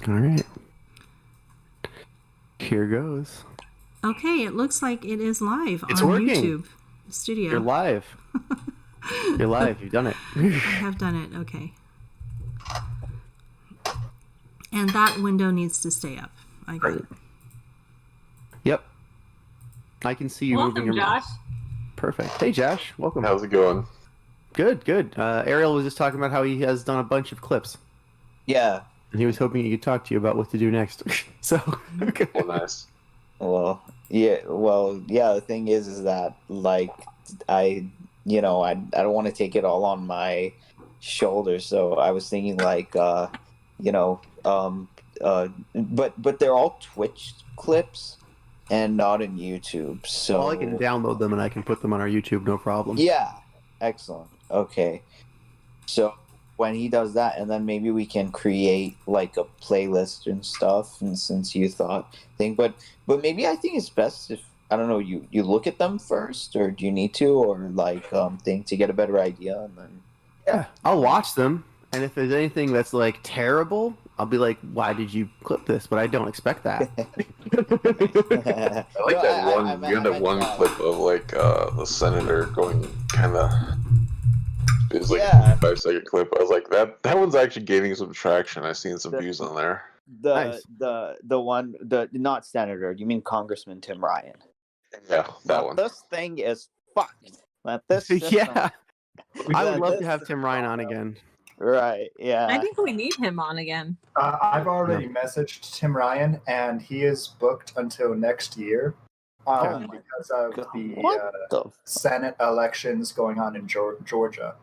All right. Here goes. Okay, it looks like it is live It's on working. YouTube Studio. You're live. You're live. You've done it. I have done it. Okay. And that window needs to stay up. I got it. Yep. I can see you moving your Josh. Perfect. Hey, Josh. Welcome. How's it going? Good, good. Ariel was just talking about how he has done a bunch of clips. Yeah. And he was hoping he could talk to you about what to do next. So, okay. Well, nice. Well, yeah. Well, yeah. The thing is that like I don't want to take it all on my shoulders. So I was thinking like, but they're all Twitch clips and not in YouTube. So Well, I can download them and I can put them on our YouTube, no problem. Yeah. Excellent. Okay. So when he does that, and then maybe we can create like a playlist and stuff. And since you but maybe I think it's best if I don't know you look at them first, or do you need to, or like think to get a better idea, and then Yeah, I'll watch them, and if there's anything that's like terrible, I'll be like, "Why did you clip this?" But I don't expect that. I like that one. You had that one clip of like the senator going kind of. It was like a 5-second clip. I was like, that one's actually gaining some traction. I've seen some views on there. The one not senator. You mean Congressman Tim Ryan? Yeah, that one. This thing is fucked. This Yeah, I would love to have Tim Ryan on again. Right. Yeah. I think we need him on again. I've already messaged Tim Ryan, and he is booked until next year because of the Senate elections going on in Georgia.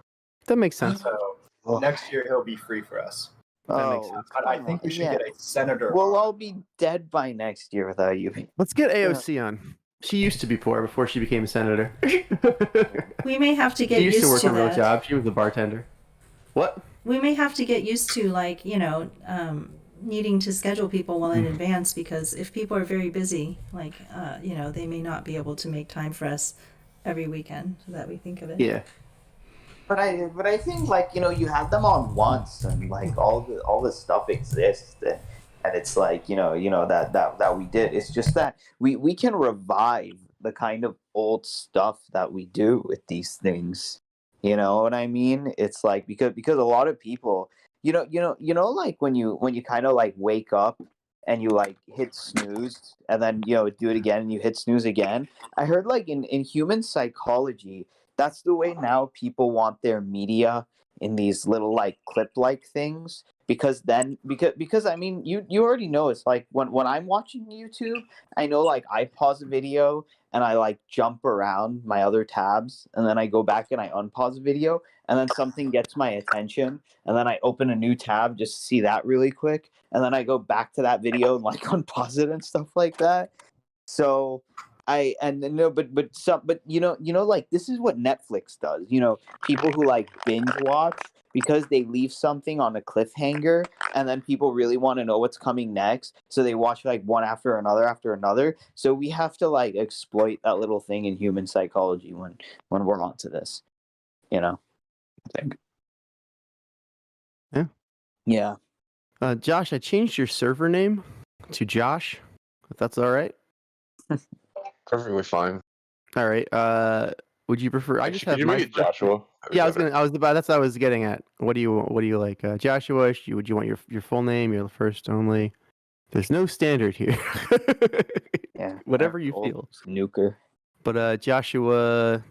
That makes sense. So next year he'll be free for us. That makes sense. But I think we should get a senator. We'll all be dead by next year without you. Let's get AOC on. She used to be poor before she became a senator. We may have to get used to that. She used to work a real job. She was a bartender. What? We may have to get used to, like, needing to schedule people well in advance, because if people are very busy, like, they may not be able to make time for us every weekend so that we think of it. Yeah. But I think, like, you had them on once, and like all this stuff exists, and it's like that we did. It's just that we can revive the kind of old stuff that we do with these things. You know what I mean? It's like because a lot of people, like when you kind of like wake up and you like hit snooze and then do it again and you hit snooze again. I heard like in human psychology, that's the way now people want their media, in these little like clip like things, because I mean you already know, it's like when I'm watching YouTube, I know like I pause a video and I like jump around my other tabs, and then I go back and I unpause the video, and then something gets my attention, and then I open a new tab just to see that really quick, and then I go back to that video and like unpause it and stuff like that. So like this is what Netflix does. People who like binge watch because they leave something on a cliffhanger, and then people really want to know what's coming next, so they watch like one after another. So we have to like exploit that little thing in human psychology when we're onto this. I think. Yeah. Josh, I changed your server name to Josh, if that's all right. Perfectly fine. All right. Would you prefer? I just have Could you make it Joshua? Yeah, that's what I was getting at. What do you like, Joshua? Would you want your full name, your first only? There's no standard here. Yeah. Whatever you feel. Snooker. But Joshua,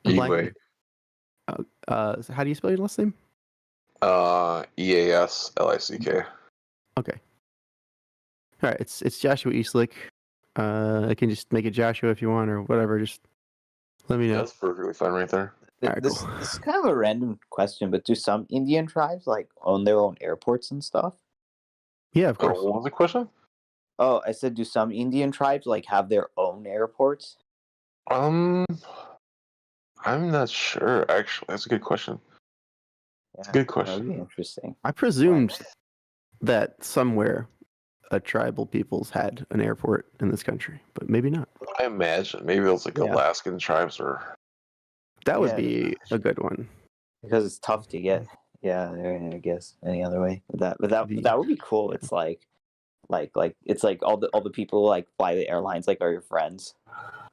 Anyway. How do you spell your last name? EASLICK. Okay. All right, it's Joshua Eastlick. I can just make it Joshua if you want, or whatever. Just let me know. That's perfectly fine right there. This is kind of a random question, but do some Indian tribes like own their own airports and stuff? Yeah, of course. What was the question? Oh, I said, do some Indian tribes like have their own airports? I'm not sure. Actually, that's a good question. It's a good question. That'd be interesting. I presumed that somewhere a tribal peoples had an airport in this country, but maybe not. I imagine maybe those like Alaskan tribes or. That would be a good one. Because it's tough to get I guess any other way. But that would be cool. It's like it's like all the people like fly the airlines like are your friends,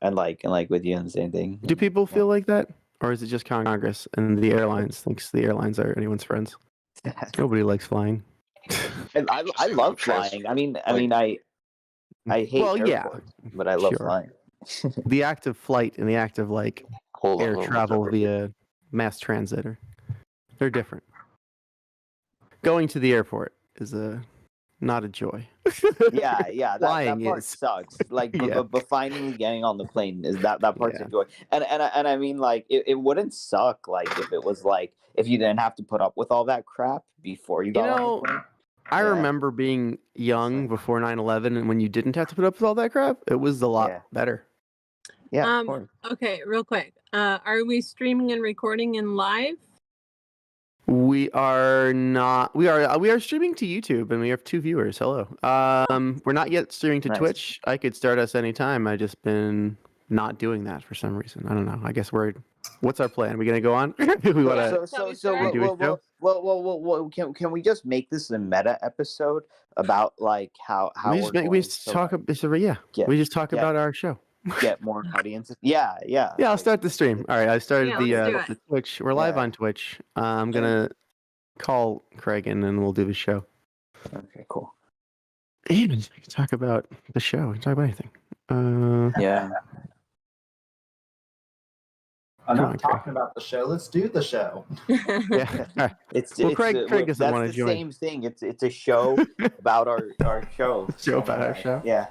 and like with you and the same thing. Do people feel like that, or is it just Congress and the airlines thinks the airlines are anyone's friends? Nobody likes flying. I love flying. I mean, I hate airports, but I love flying. The act of flight and the act of like air travel via mass transit they're different. Going to the airport is not a joy. Yeah, that part sucks. Like, but finally getting on the plane is that part's a joy. And I mean, like, it wouldn't suck like if it was like if you didn't have to put up with all that crap before you got on the plane. I remember being young before 9/11, and when you didn't have to put up with all that crap, it was a lot better. Yeah. Okay, real quick. Are we streaming and recording in live? We are not. We are streaming to YouTube, and we have 2 viewers. Hello. We're not yet streaming to Twitch. I could start us anytime. I just been not doing that for some reason. I don't know. I guess what's our plan? Are we gonna go on? Do we want to? Well, can we just make this a meta episode about like how we just talk about our show. Get more audiences. Yeah. I'll start the stream. All right, I started the Twitch. We're live on Twitch. I'm gonna call Craig in and we'll do the show. Okay, cool. And we can talk about the show. We can talk about anything. I'm not talking about the show. Let's do the show. Yeah. Craig doesn't want to join. That's the same thing. It's a show about our show. Show about our show. Yeah.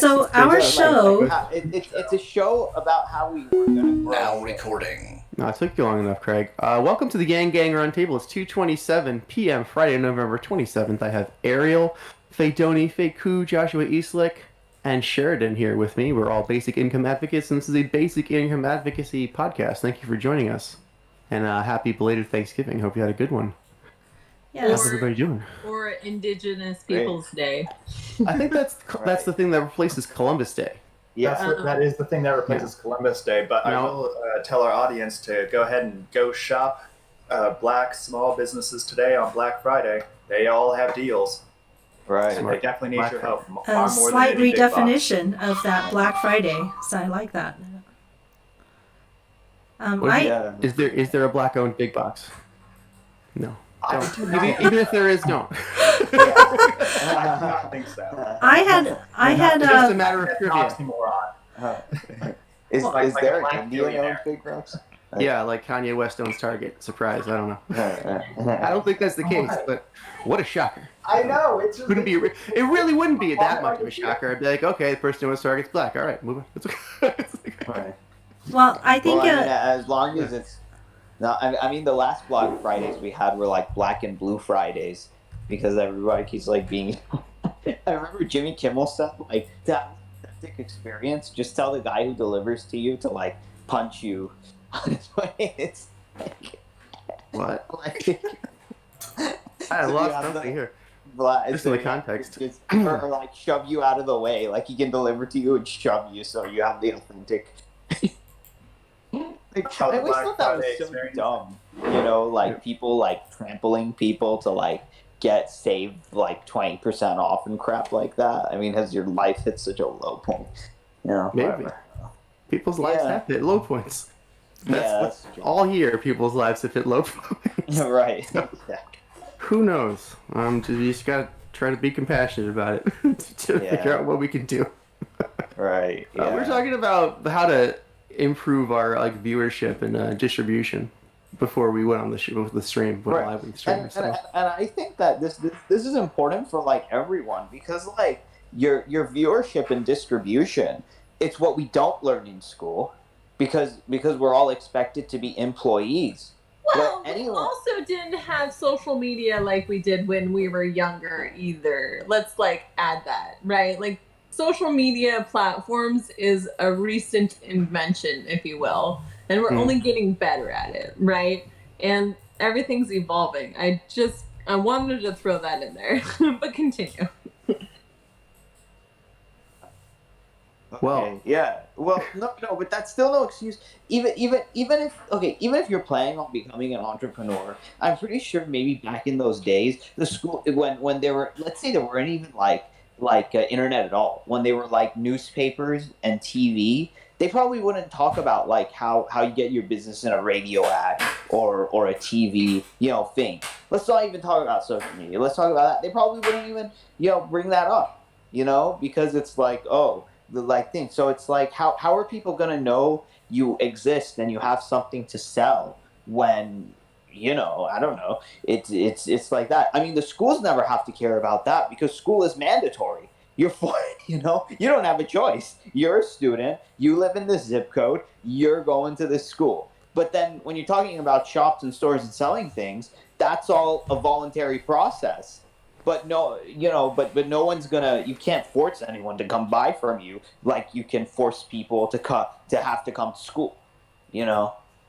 So our show. It's a show about how we were going to grow. Now recording. No, it took you long enough, Craig. Welcome to the Yanggang Roundtable. It's 2:27 p.m. Friday, November 27th. I have Ariel, Faydoni, Fayku, Joshua Eastlick, and Sheridan here with me. We're all basic income advocates, and this is a basic income advocacy podcast. Thank you for joining us. And happy belated Thanksgiving. Hope you had a good one. Yes. How's everybody doing? Or Indigenous Peoples Day. I think that's the thing that replaces Columbus Day. Yeah, that is the thing that replaces Columbus Day. But I will tell our audience to go ahead and go shop Black small businesses today on Black Friday. They all have deals. Right. So they definitely need your help. A slight redefinition of that Black Friday. So I like that. Is there a black-owned big box? No. Even if there is, don't. I don't think so. I had just a matter of trivia. Is there a Indian-owned big box? Yeah, like Kanye West owns Target. Surprise! I don't know. I don't think that's the case, but what a shocker! I know it really wouldn't be that much of a shocker. I'd be like, okay, the person who owns Target's black. All right, move on. It's okay. Right. Well, I think as long as it's. No, I mean the last Black Fridays we had were like Black and Blue Fridays because everybody keeps like being. I remember Jimmy Kimmel said like that experience. Just tell the guy who delivers to you to like punch you on his way. It's like what? Like, I lost something here. Just in the context, or like shove you out of the way. Like he can deliver to you and shove you, so you have the authentic. I always thought that was so dumb. You know, like people like trampling people to like get saved like 20% off and crap like that. I mean, has your life hit such a low point? You know, maybe. Whatever. People's lives have hit low points. That's all year. People's lives have hit low points. Right. Exactly. Who knows? You just gotta try to be compassionate about it to figure out what we can do. Right. Yeah. We're talking about how to improve our like viewership and distribution before we went on the stream. Right. Live with the stream and I think that this is important for like everyone because like your viewership and distribution, it's what we don't learn in school because we're all expected to be employees. Well, we also didn't have social media like we did when we were younger either. Let's like add that, right? Like social media platforms is a recent invention, if you will, and we're only getting better at it, right? And everything's evolving. I wanted to throw that in there, but continue. Well, Okay, yeah. Well, no, but that's still no excuse. Even if you're planning on becoming an entrepreneur, I'm pretty sure maybe back in those days, the school when there were, let's say there weren't even internet at all, when they were like newspapers and TV, they probably wouldn't talk about like how you get your business in a radio ad or a TV thing. Let's not even talk about social media. Let's talk about that. They probably wouldn't even bring that up. Because it's like, oh, the like thing. So it's like, how are people gonna know you exist and you have something to sell when I don't know. It's like that. I mean, the schools never have to care about that because school is mandatory. You're for you don't have a choice. You're a student. You live in this zip code. You're going to this school. But then when you're talking about shops and stores and selling things, that's all a voluntary process. But no, but no one's gonna. You can't force anyone to come buy from you like you can force people to have to come to school.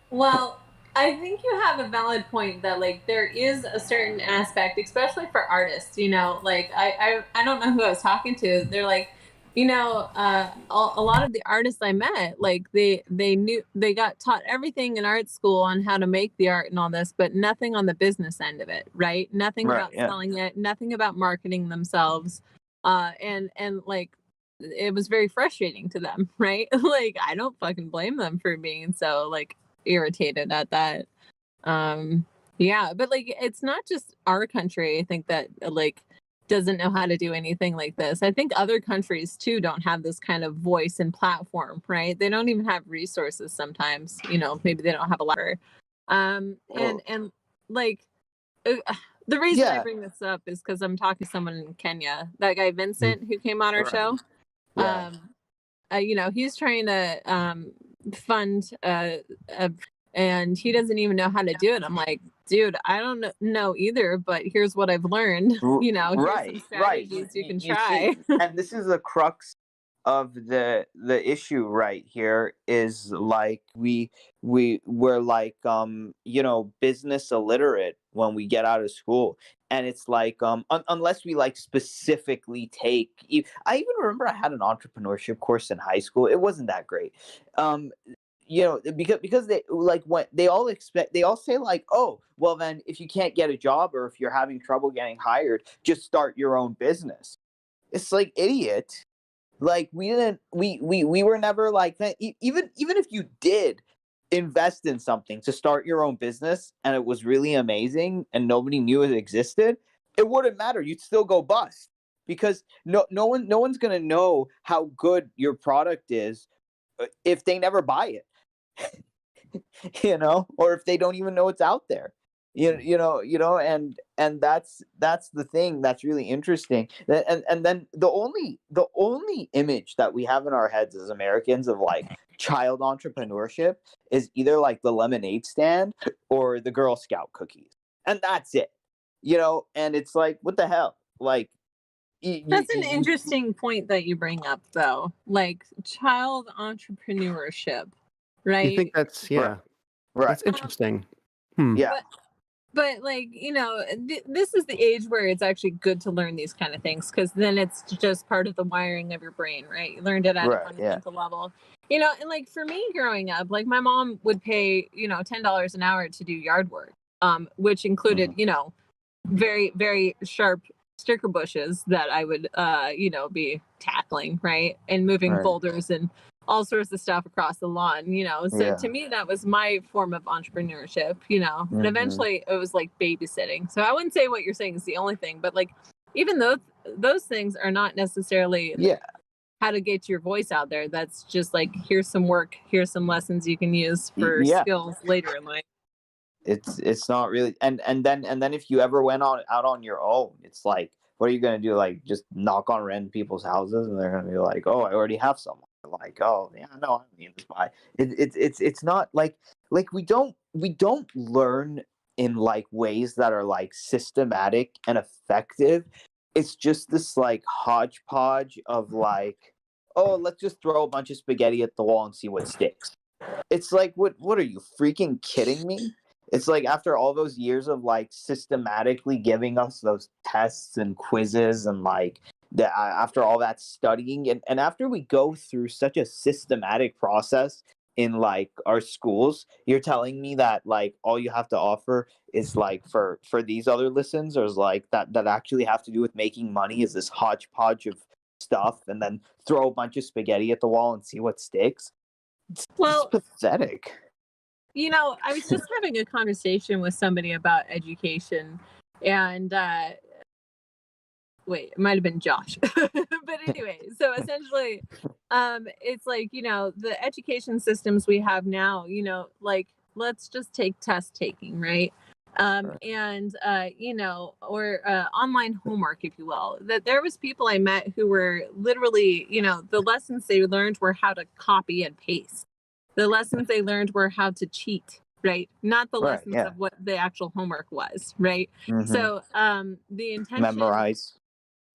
Well, I think you have a valid point that like there is a certain aspect, especially for artists. Like I don't know who I was talking to. They're like, a lot of the artists I met, like they got taught everything in art school on how to make the art and all this, but nothing on the business end of it, right? Nothing Right, about yeah. selling it, nothing about marketing themselves. And like it was very frustrating to them, right? Like I don't fucking blame them for being so like irritated at that. Yeah, but like it's not just our country, I think, that like doesn't know how to do anything like this. I think other countries too don't have this kind of voice and platform, right? They don't even have resources sometimes, maybe they don't have a lot. And like uh, the reason I Yeah. bring this up is because I'm talking to someone in Kenya, that guy Vincent who came on our Right. show. Yeah. He's trying to fund and he doesn't even know how to do it. I'm like, dude, I don't know either, but here's what I've learned. Here's Right, some right. strategies you can You see, try. and this is the crux of the issue right here is like we're like business illiterate when we get out of school, and it's like unless we like specifically take. I even remember I had an entrepreneurship course in high school. It wasn't that great. Um, because they like when they all say like, oh well, then if you can't get a job or if you're having trouble getting hired, just start your own business. It's like, idiot. Like we were never like that. Even if you did invest in something to start your own business and it was really amazing and nobody knew it existed, it wouldn't matter. You'd still go bust because no one's gonna know how good your product is if they never buy it. Or if they don't even know it's out there. And that's the thing that's really interesting. And then the only image that we have in our heads as Americans of like child entrepreneurship is either like the lemonade stand or the Girl Scout cookies. And that's it. And it's like, what the hell? Like That's an interesting point that you bring up, though. Like child entrepreneurship, right? You think that's Right. that's interesting. Yeah. But like this is the age where it's actually good to learn these kind of things, because then it's just part of the wiring of your brain, right? You learned it at a fundamental level, and like for me growing up, like my mom would pay $10 an hour to do yard work, which included very very sharp sticker bushes that I would be tackling, right, and moving boulders and all sorts of stuff across the lawn, so to me that was my form of entrepreneurship, and eventually it was like babysitting. So I wouldn't say what you're saying is the only thing, but like even though those things are not necessarily how to get your voice out there, that's just like, here's some work, here's some lessons you can use for skills later in life. It's not really, and then if you ever went out on your own, it's like, what are you gonna do? Like just knock on random people's houses and they're gonna be like, oh, I already have someone. Like, oh yeah, no, I don't need this buy. It's not like we don't learn in like ways that are like systematic and effective. It's just this like hodgepodge of like, oh, let's just throw a bunch of spaghetti at the wall and see what sticks. It's like, what are you freaking kidding me? It's like after all those years of like systematically giving us those tests and quizzes and like after all that studying, and after we go through such a systematic process in like our schools, you're telling me that like all you have to offer is like for these other lessons, or is like that actually have to do with making money, is this hodgepodge of stuff, and then throw a bunch of spaghetti at the wall and see what sticks. It's pathetic. You know, I was just having a conversation with somebody about education, and wait, it might have been Josh. But anyway, so essentially, it's like, you know, the education systems we have now, you know, like let's just take test taking, right? And you know, or online homework, if you will. That there was people I met who were literally, you know, the lessons they learned were how to copy and paste. The lessons they learned were how to cheat, right? Not the Right, lessons yeah. of what the actual homework was, right? So the intention, Memorize.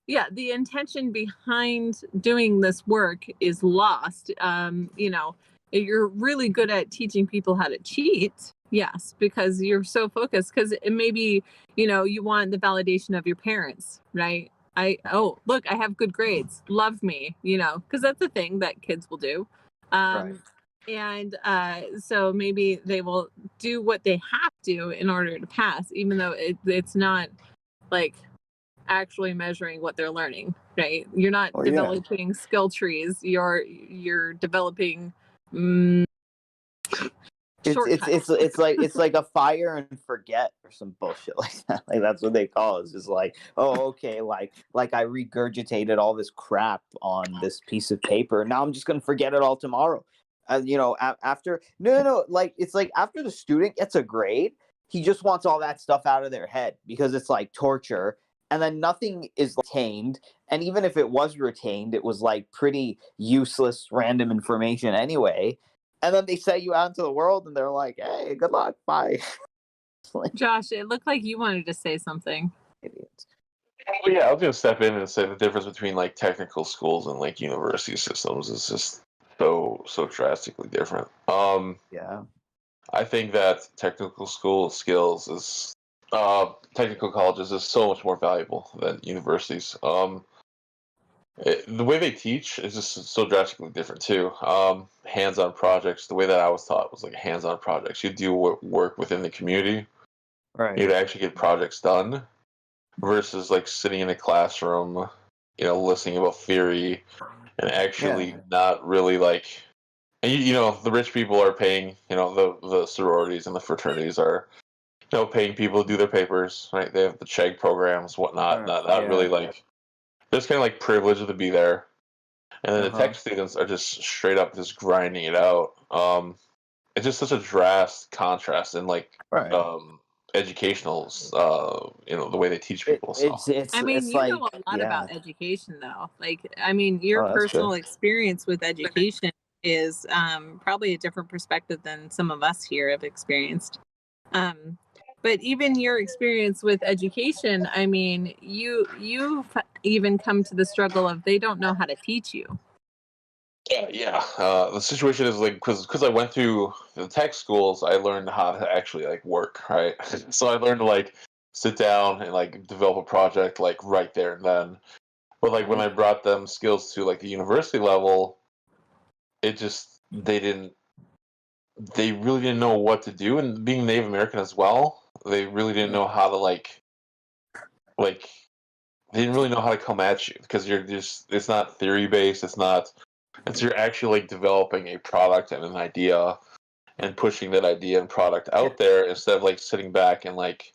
yeah, the intention behind doing this work is lost. You know, you're really good at teaching people how to cheat, yes, because you're so focused, because it maybe, you know, you want the validation of your parents, right? Oh, look, I have good grades, love me, you know, because that's the thing that kids will do. Right. And so maybe they will do what they have to in order to pass, even though it's not like actually measuring what they're learning, right? You're not developing skill trees, you're developing shortcuts. It's like a fire and forget or some bullshit like that. Like that's what they call it. It's just like, oh, okay, like I regurgitated all this crap on this piece of paper. Now I'm just gonna forget it all tomorrow. You know, after no, like it's like after the student gets a grade, he just wants all that stuff out of their head because it's like torture, and then nothing is retained. And even if it was retained, it was like pretty useless, random information anyway. And then they set you out into the world, and they're like, "Hey, good luck, bye." Like, Josh, it looked like you wanted to say something. idiots. Well, yeah, I was gonna step in and say the difference between like technical schools and like university systems is just so drastically different. Yeah. I think that technical school skills is technical colleges is so much more valuable than universities. The way they teach is just so drastically different too. Hands-on projects. The way that I was taught was like hands-on projects. You do work within the community. Right. You'd actually get projects done, versus like sitting in a classroom, you know, listening about theory and actually not really like. And you know, the rich people are paying. You know, the sororities and the fraternities are, you know, paying people to do their papers. Right? They have the Chegg programs, whatnot. Not really like. Just kind of like privileged to be there. And then the tech students are just straight up just grinding it out. It's just such a drastic contrast in like educational, you know, the way they teach people. I mean, it's you like, know a lot about education, though. Like, I mean, your Oh, that's good. personal experience with education is probably a different perspective than some of us here have experienced. But even your experience with education, I mean, you've even come to the struggle of they don't know how to teach you. Yeah. The situation is like because I went through the tech schools, I learned how to actually like work, right? So I learned to like sit down and like develop a project like right there and then. But like when I brought them skills to like the university level, it just they really didn't know what to do, and being Native American as well, they really didn't know how to like they didn't really know how to come at you because you're just it's not theory based, it's you're actually like developing a product and an idea and pushing that idea and product out there instead of like sitting back and like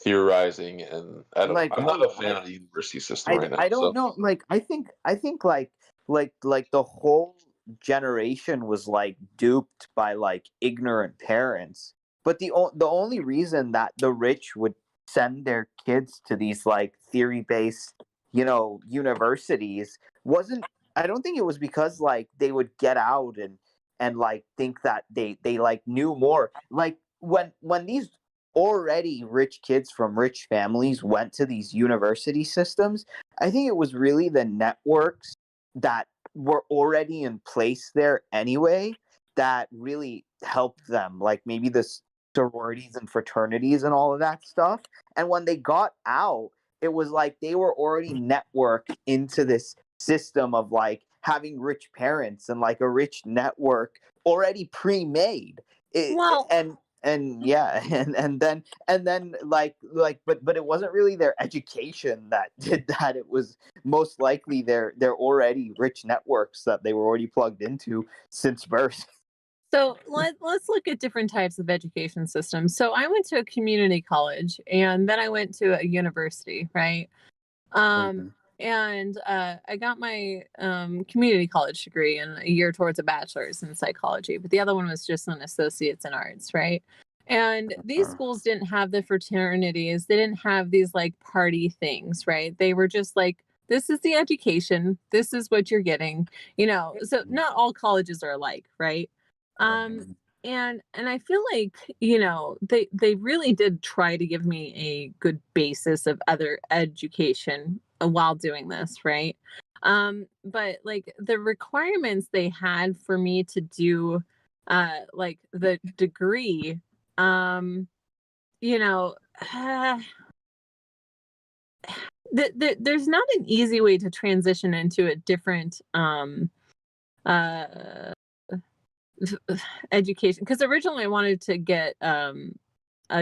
theorizing. And I'm not a fan of the university system right now. I don't know. Like I think like the whole generation was like duped by like ignorant parents. But the only reason that the rich would send their kids to these like theory based, you know, universities wasn't. I don't think it was because like they would get out and like think that they like knew more. Like when these already rich kids from rich families went to these university systems, I think it was really the networks that were already in place there anyway that really helped them, like maybe the sororities and fraternities and all of that stuff. And when they got out, it was like they were already networked into this system of like having rich parents and like a rich network already pre-made. Well, And yeah, and then but it wasn't really their education that did that. It was most likely their already rich networks that they were already plugged into since birth. so let's look at different types of education systems. So I went to a community college and then I went to a university, right? And I got my community college degree and a year towards a bachelor's in psychology, but the other one was just an associate's in arts, right? And these schools didn't have the fraternities, they didn't have these like party things, right? They were just like, this is the education, this is what you're getting, you know. So not all colleges are alike, right? Um, and I feel like, you know, they really did try to give me a good basis of other education while doing this, right? But like the requirements they had for me to do like the degree, you know, there's not an easy way to transition into a different uh education, because originally I wanted to get a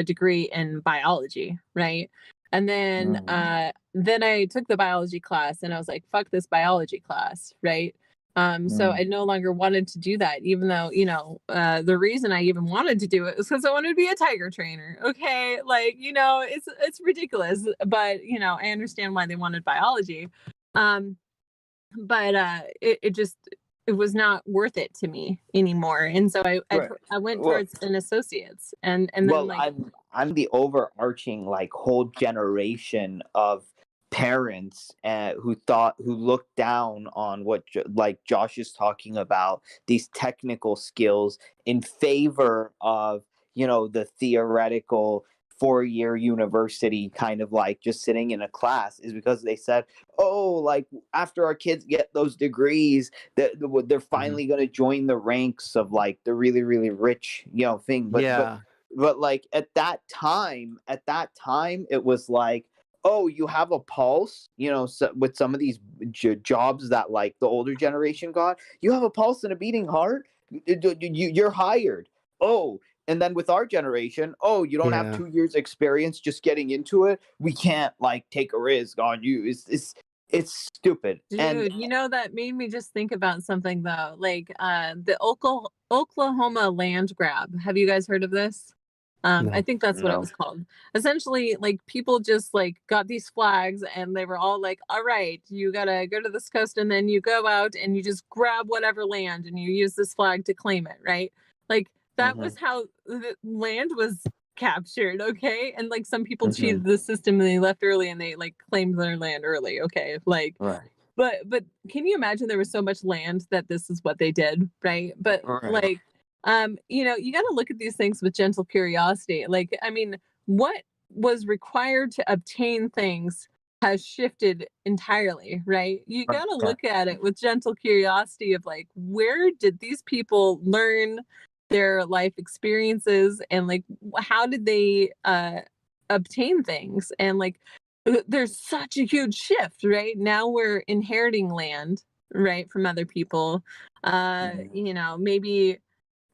degree in biology, right? And then I took the biology class and I was like, fuck this biology class, right? So I no longer wanted to do that, even though, you know, the reason I even wanted to do it was because I wanted to be a tiger trainer. Okay, like, you know, it's ridiculous, but you know, I understand why they wanted biology. But it just, it was not worth it to me anymore, and so I went Well, towards an associate's, and then well, like I'm the overarching like whole generation of parents who looked down on what like Josh is talking about, these technical skills in favor of, you know, the theoretical 4-year university kind of like just sitting in a class, is because they said, oh, like after our kids get those degrees, that they're finally going to join the ranks of like the really really rich, you know, thing. But like at that time it was like, oh, you have a pulse, you know, so with some of these jobs that like the older generation got, you have a pulse and a beating heart, you're hired. Oh, and then with our generation, oh, you don't have Yeah. 2 years experience just getting into it, we can't like take a risk on you. It's stupid. And dude, you know, that made me just think about something though, like the Oklahoma land grab. Have you guys heard of this? I No. think that's what it no. was called. Essentially, like people just like got these flags and they were all like, all right, you gotta go to this coast and then you go out and you just grab whatever land and you use this flag to claim it, right? Like that was how the land was captured, okay? And like some people cheated the system and they left early and they like claimed their land early, okay? Like Right. but can you imagine there was so much land that this is what they did, right? But like you know, you got to look at these things with gentle curiosity. Like, I mean, what was required to obtain things has shifted entirely, right? You got to look at it with gentle curiosity of like, where did these people learn their life experiences and like how did they obtain things? And like there's such a huge shift, right? Now we're inheriting land, right, from other people. You know, maybe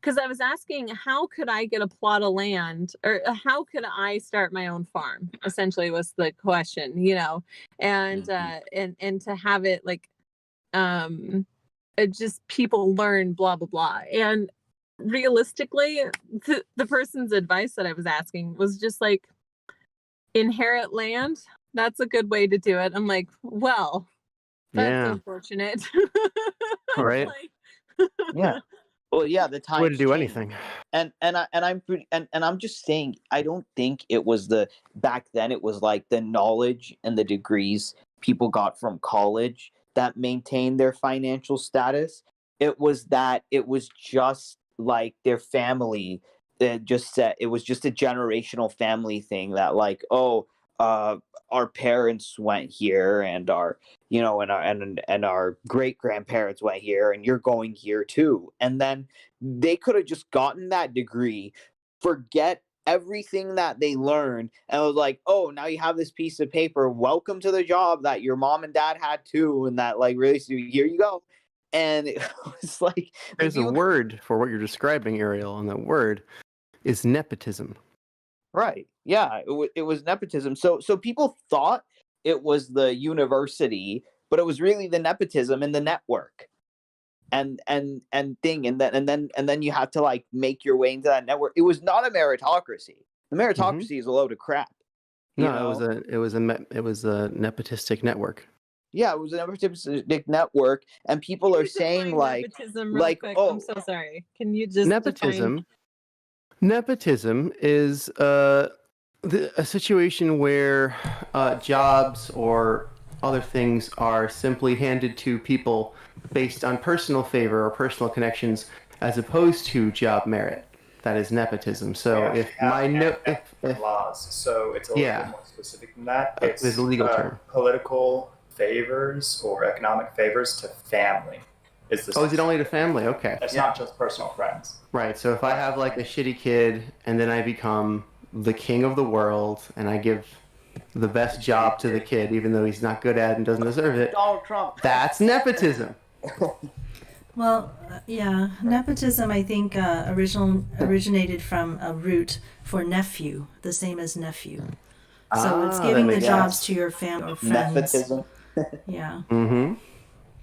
because I was asking, how could I get a plot of land, or how could I start my own farm? Essentially, was the question, you know, and to have it like, just people learn blah blah blah, and realistically, the person's advice that I was asking was just like, inherit land. That's a good way to do it. I'm like, well, that's Yeah. unfortunate. Right. Yeah. Well, yeah, the Way to times do change. anything. And I'm just saying, I don't think it was the back then it was like the knowledge and the degrees people got from college that maintained their financial status. It was just like their family that just said, it was just a generational family thing that like, oh, our parents went here, and our, you know, and our great grandparents went here, and you're going here too. And then they could have just gotten that degree, forget everything that they learned, and it was like, oh, now you have this piece of paper. Welcome to the job that your mom and dad had too, and that like really, so here you go. And it was like There's a word for what you're describing, Ariel, and that word is nepotism. Right. Yeah, it was nepotism. So people thought it was the university, but it was really the nepotism and the network. And then you had to like make your way into that network. It was not a meritocracy. The meritocracy is a load of crap. No, it was a nepotistic network. Yeah, it was a nepotistic network, and people are saying like nepotism real quick. oh, I'm so sorry. Can you just nepotism? Nepotism is a situation where jobs or other things are simply handed to people based on personal favor or personal connections, as opposed to job merit. That is nepotism. So if laws, so it's a little bit more specific than that. It's a legal term. Political favors or economic favors to family. Is it only to family? Okay. It's not just personal friends. Right. So if I have like a shitty kid and then I become the king of the world and I give the best job to the kid, even though he's not good at it and doesn't deserve it, Donald Trump. That's nepotism. Well, yeah, nepotism I think originated from a root for nephew, the same as nephew. So it's giving the jobs to your family or friends. Nepotism. Yeah. Mm-hmm.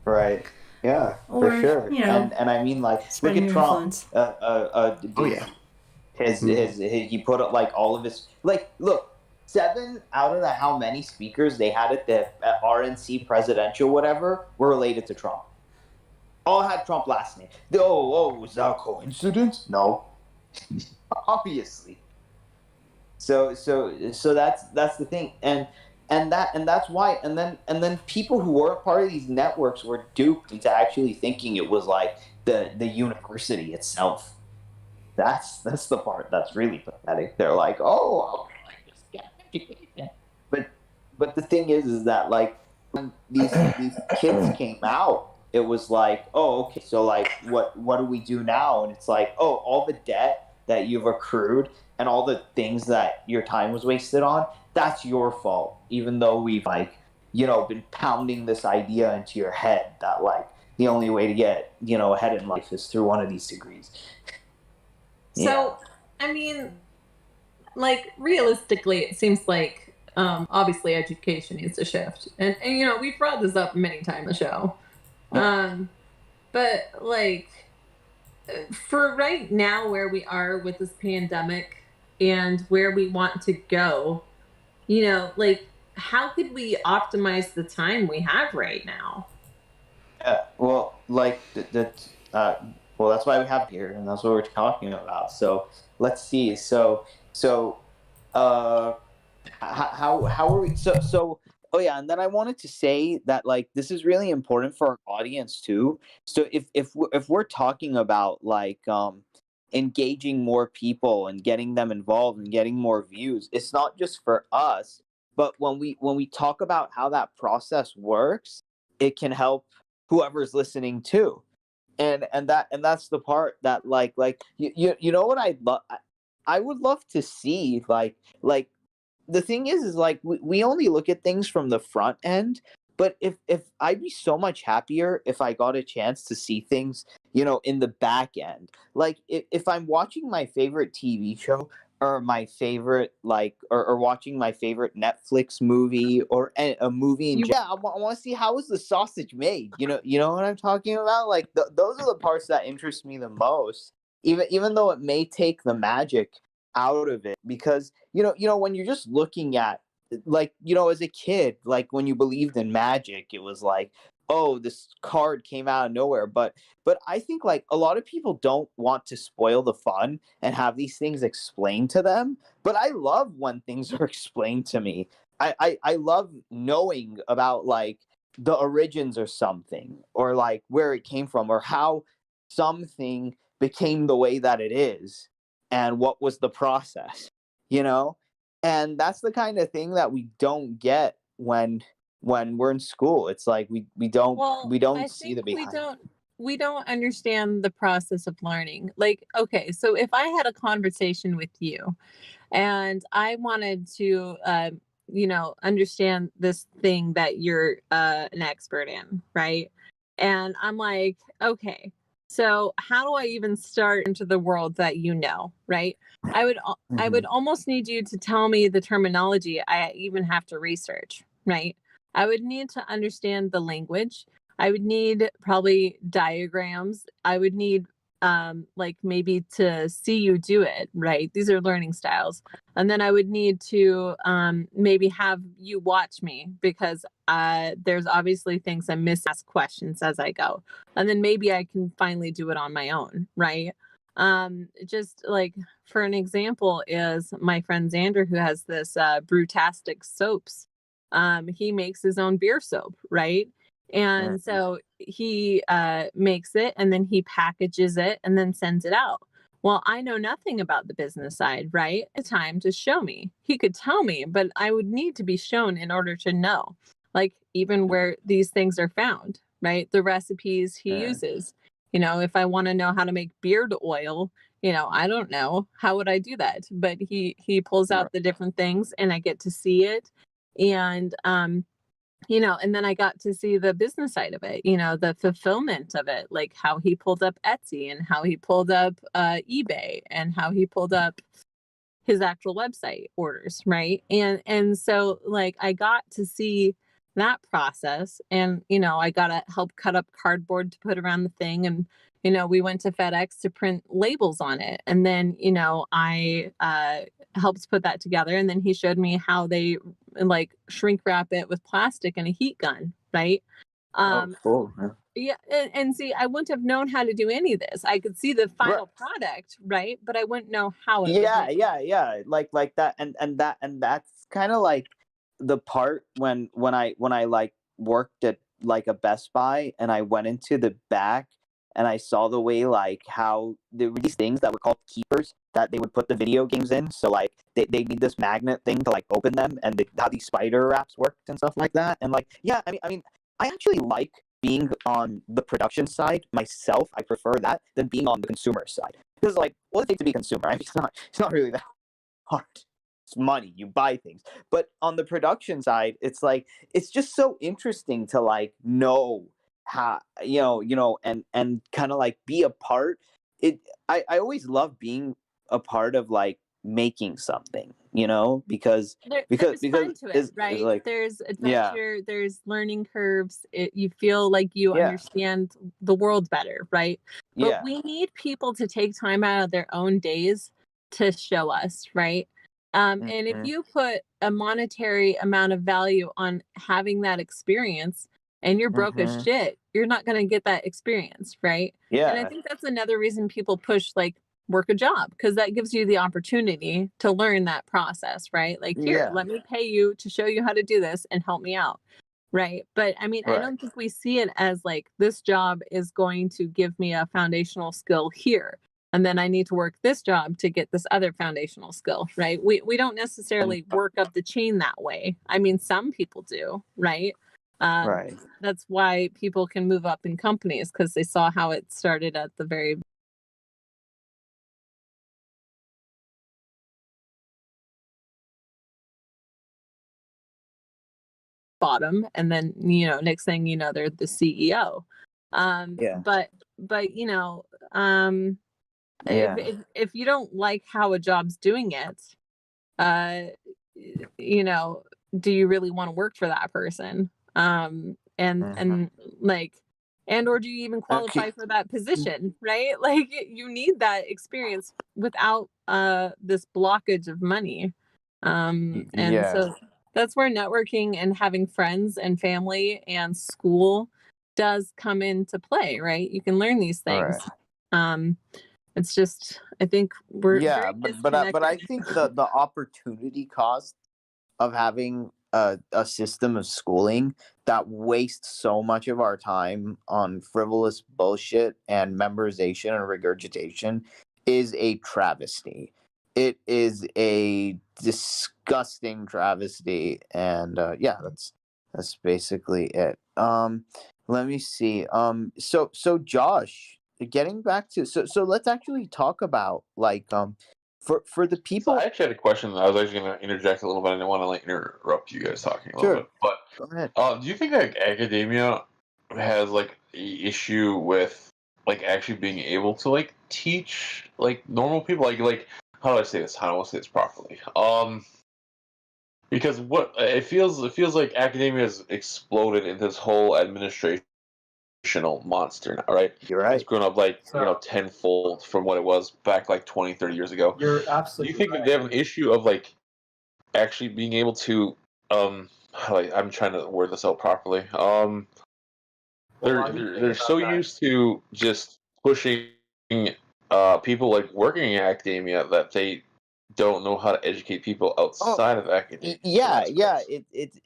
Right. Yeah, or, for sure. You know, and I mean, like, look at Trump. He put up like all of his look. 7 out of the how many speakers they had at the RNC presidential whatever were related to Trump. All had Trump last name. Was that a coincidence? No, obviously. So that's the thing, and that's why, and then people who weren't part of these networks were duped into actually thinking it was like the university itself. That's the part that's really pathetic. They're like, oh, I just get education. But the thing is that like when these kids came out, it was like, oh, okay, so like what do we do now? And it's like, oh, all the debt that you've accrued and all the things that your time was wasted on, that's your fault. Even though we've like, been pounding this idea into your head that like the only way to get, ahead in life is through one of these degrees. So, I mean, like realistically, it seems like obviously education needs to shift, and we've brought this up many times on the show. But like for right now, where we are with this pandemic and where we want to go, like how could we optimize the time we have right now? Well, like well, that's why we have here, and that's what we're talking about. So let's see. How are we? Oh yeah, and then I wanted to say that like this is really important for our audience too. So if we're talking about like engaging more people and getting them involved and getting more views, it's not just for us, but when we talk about how that process works, it can help whoever's listening too. And that's the part that like you know what I would love to see like the thing is like we only look at things from the front end, but if I'd be so much happier if I got a chance to see things in the back end. Like if I'm watching my favorite TV show or my favorite or watching my favorite Netflix movie or a movie I want to see how is the sausage made. You know what I'm talking about? Like those are the parts that interest me the most, even though it may take the magic out of it, because when you're just looking at as a kid, like when you believed in magic, it was like, oh, this card came out of nowhere. But I think like a lot of people don't want to spoil the fun and have these things explained to them. But I love when things are explained to me. I love knowing about like the origins or something, or like where it came from, or how something became the way that it is, and what was the process, and that's the kind of thing that we don't get when we're in school. It's like we don't see the behind. we don't understand the process of learning. Like, okay, so if I had a conversation with you and I wanted to, understand this thing that you're an expert in, right? And I'm like, okay, so how do I even start into the world that you know, right? I would almost need you to tell me the terminology I even have to research, right? I would need to understand the language. I would need probably diagrams. I would need like maybe to see you do it, right? These are learning styles. And then I would need to maybe have you watch me because there's obviously things I miss, ask questions as I go. And then maybe I can finally do it on my own, right? Just like for an example is my friend Xander who has this Brutastic soaps. He makes his own beer soap, right? And so he makes it and then he packages it and then sends it out. Well, I know nothing about the business side, right? It's time to show me. He could tell me, but I would need to be shown in order to know, like even where these things are found, right? The recipes he uses. You know, if I want to know how to make beard oil, I don't know. How would I do that? But he pulls out the different things and I get to see it. And and then I got to see the business side of it, the fulfillment of it, like how he pulled up Etsy and how he pulled up eBay and how he pulled up his actual website orders, right? And so like I got to see that process and I got to help cut up cardboard to put around the thing and we went to FedEx to print labels on it and then I helped put that together and then he showed me how they like shrink wrap it with plastic and a heat gun, right? Cool. Yeah, and see, I wouldn't have known how to do any of this. I could see the final product, right? But I wouldn't know how it was made. Yeah, like that, and that's kind of like the part when I like worked at like a Best Buy and I went into the back and I saw the way like how there were these things that were called keepers that they would put the video games in. So like they need this magnet thing to like open them and how these spider wraps worked and stuff like that. And like I mean I actually like being on the production side myself. I prefer that than being on the consumer side. Because like, what does it take to be a consumer? I mean, it's not really that hard. It's money. You buy things. But on the production side, it's like it's just so interesting to like know how and kind of like be a part. I always love being a part of like making something, because There's fun to it, it's right? like There's adventure, there's learning curves. You feel like you understand the world better, right? But we need people to take time out of their own days to show us, right? And if you put a monetary amount of value on having that experience and you're broke as shit, you're not going to get that experience, right? And I think that's another reason people push like work a job because that gives you the opportunity to learn that process, right? Like, here, let me pay you to show you how to do this and help me out, right? But I mean, I don't think we see it as like this job is going to give me a foundational skill here. And then I need to work this job to get this other foundational skill, right? We don't necessarily work up the chain that way. I mean, some people do, right? That's why people can move up in companies because they saw how it started at the very bottom and then next thing you know they're the CEO. But if you don't like how a job's doing it, do you really want to work for that person? And like and or do you even qualify for that position, right? Like you need that experience without this blockage of money. So that's where networking and having friends and family and school does come into play, right? You can learn these things. It's just I think we're very disconnected. but I think the opportunity cost of having a system of schooling that wastes so much of our time on frivolous bullshit and memorization and regurgitation is a travesty. It is a disgusting travesty, and that's basically it. Let me see. So Josh, getting back to so let's actually talk about like for the So I people. actually had a question. I was actually going to interject a little bit. I didn't want to like interrupt you guys talking a little Sure, bit. But go ahead. do you think like academia has like a issue with like actually being able to like teach like normal people? Like how do I say this? How do I say this properly? Because what it feels like academia has exploded into this whole administrational monster now, right? You're It's right. grown up like So tenfold from what it was back like 20, 30 years ago. you're Do you absolutely think that they have an issue of like actually being able to I'm trying to word this out properly. well, They're while you they're, think they're so about that, used to just pushing people like working in academia that they don't know how to educate people Oh, outside of academia in yeah, that yeah. space.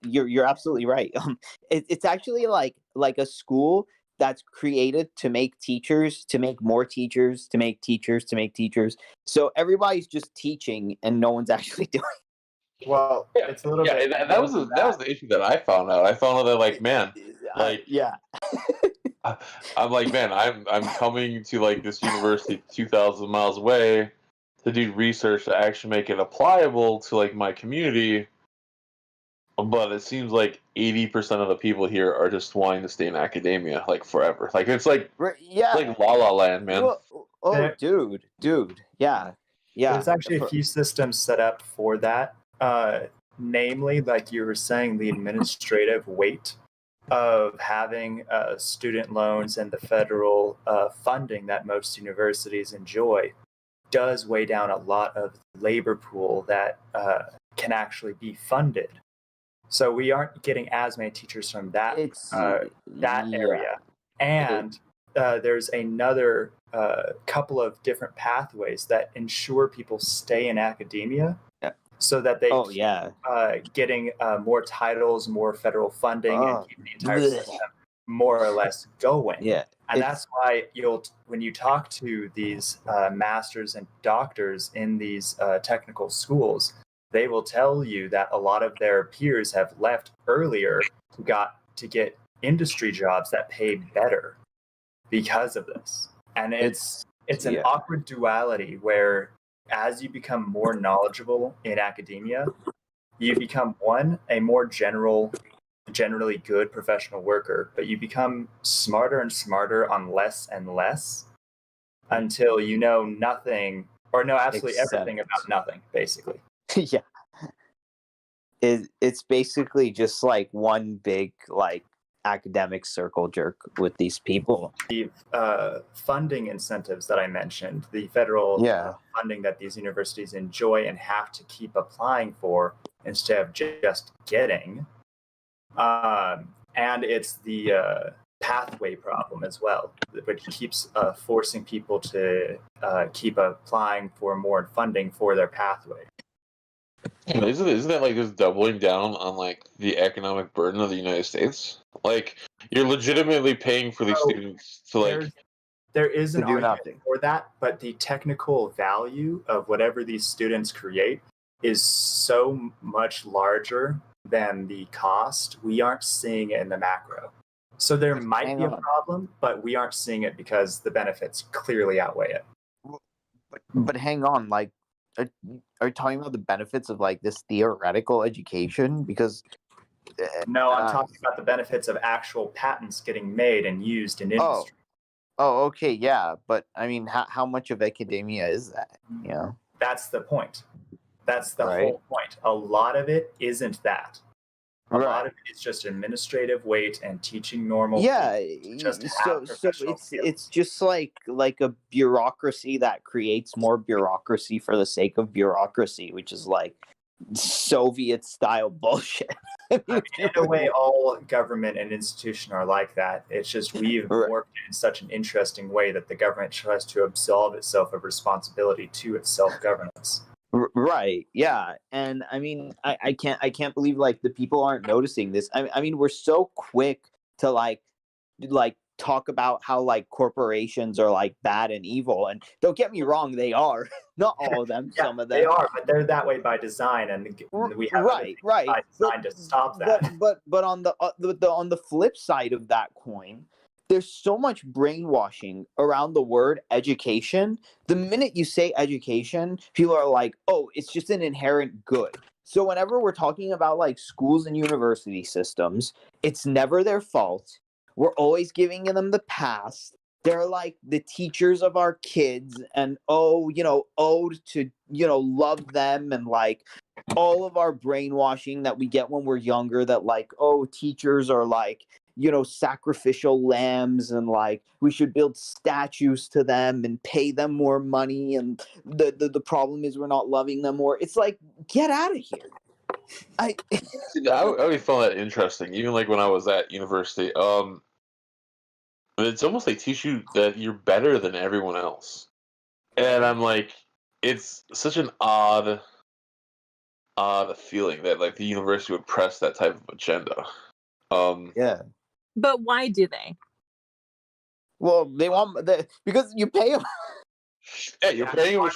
You're absolutely right. It's actually like a school that's created to make teachers, to make more teachers, to make teachers, to make teachers. So everybody's just teaching, and no one's actually doing. well, Yeah, it's a little yeah, bit and that more was than that was that. the issue that I found out. I found out that like man, like Yeah. I'm like man, I'm coming to like this university 2,000 miles away to do research to actually make it applicable to like my community. But it seems like 80% of the people here are just wanting to stay in academia like forever. Like it's Yeah. like La La Land, man. Well, oh, There, dude. Yeah. Yeah. there's actually a For, few systems set up for that. Namely, like you were saying, the administrative weight of having student loans and the federal funding that most universities enjoy does weigh down a lot of the labor pool that can actually be funded. So we aren't getting as many teachers from it's that yeah. area, and there's another couple of different pathways that ensure people stay in academia, Yeah. so that they Oh keep yeah. getting more titles, more federal funding, and Oh. keep the entire Blech. system more or less going. Yeah. And It's that's why when you talk to these masters and doctors in these technical schools, they will tell you that a lot of their peers have left earlier to get industry jobs that pay better because of this. And it's an yeah. awkward duality where as you become more knowledgeable in academia, you become a more generally good professional worker, but you become smarter and smarter on less and less until you know nothing or know absolutely everything Except about nothing, basically. yeah. It's basically just like one big like academic circle jerk with these people. The funding incentives that I mentioned, the federal Yeah. funding that these universities enjoy and have to keep applying for instead of just getting, and it's the pathway problem as well, which keeps forcing people to keep applying for more funding for their pathway. Isn't that like just doubling down on like the economic burden of the United States? Like you're legitimately paying for these So students to like there is an To do argument nothing. for that, but the technical value of whatever these students create is so much larger than the cost. We aren't seeing it in the macro. So there might Hang be a on. problem, but we aren't seeing it because the benefits clearly outweigh it. But hang on, like, are you talking about the benefits of like this theoretical education? Because No, I'm talking about the benefits of actual patents getting made and used in industry. oh, okay, yeah, but I mean, how much of academia is that? You know, That's the point. That's the Right. whole point. A lot of it isn't that. A Right. lot of it is just administrative weight and teaching normal Yeah, people to just so have professional skills. it's just like a bureaucracy that creates more bureaucracy for the sake of bureaucracy, which is like Soviet style bullshit. I mean, in a way, all government and institution are like that. It's just we've Right. worked in such an interesting way that the government tries to absolve itself of responsibility to its self-governance. Right, yeah, and I mean, I can't believe like the people aren't noticing this. I mean, we're so quick to like talk about how like corporations are like bad and evil, and don't get me wrong, they are. Not all of them, Yeah, some of they them. are, but they're that way by design, and we have other things Right. by design to stop that. But on on the flip side of that coin, there's so much brainwashing around the word education. The minute you say education, people are like, "Oh, it's just an inherent good." So whenever we're talking about like schools and university systems, it's never their fault. We're always giving them the pass. They're like the teachers of our kids, and owed to, love them, and like all of our brainwashing that we get when we're younger, that like, oh, teachers are like, sacrificial lambs, and like we should build statues to them and pay them more money, and the problem is we're not loving them more. It's like, get out of here. I I always found that interesting, even like when I was at university. It's almost like teach you that you're better than everyone else, and I'm like, it's such an odd feeling that like the university would press that type of agenda. Yeah. But why do they? Well, they want because you pay them. Yeah, you're paying them.